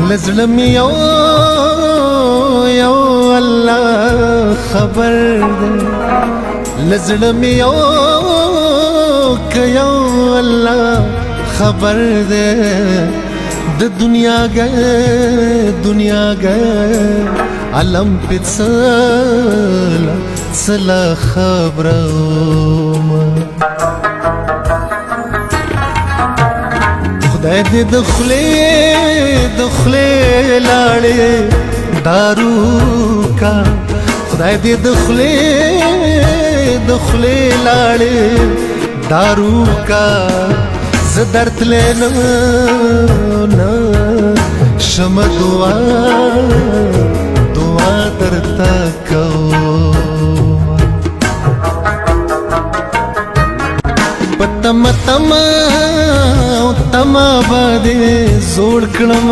لزړم یو یو الله خبر دی لزړم یو که یو الله خبر دی د دنیا گئے علم پڅلا سلا خبرم خدای دې د خلې لاړې دارو کا خدای دې د خلې لاړې دارو کا ز درد لینا شم دعا درتا کوم پتم تما باندې زوړ کړم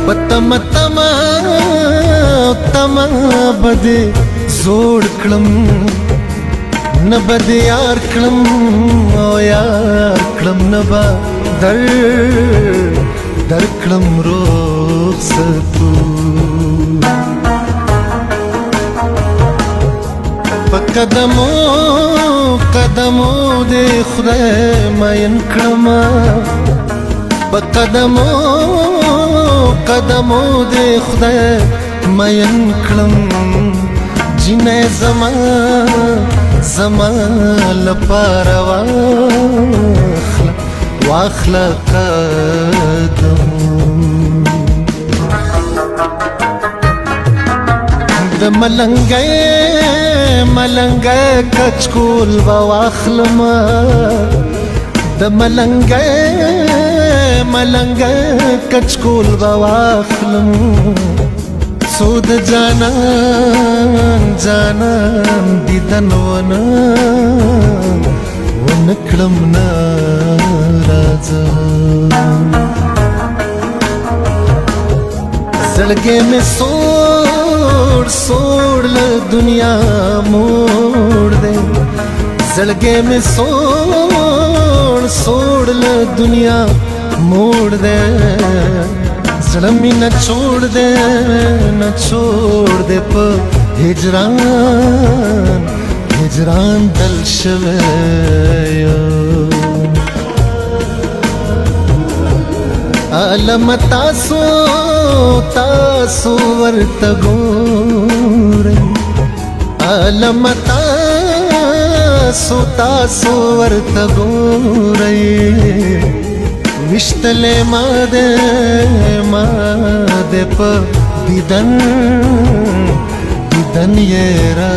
پتم تما باندې زوړ کړم نبد یار کړم او یار کړم نبا در کړم رخصتو په قدمو دې خدای مین کړم په قدمو دې خدای مین کړم جنې زما لپاره واخله قدم د ملنګي کچکول واخلم د ملنګي کچکول واخلم سود جانان دیدن ونکړم ناراض زړګې مې سوړ له دنیا موړ دې زړګې مې سوړ له دنیا موړ دې زړه مې نه چھوڑ دے په هجران دل شوی عالم تاسو ورته ګورئ عالم تاسو ورته ګورئ وشتلې ما دې په دیدن یې را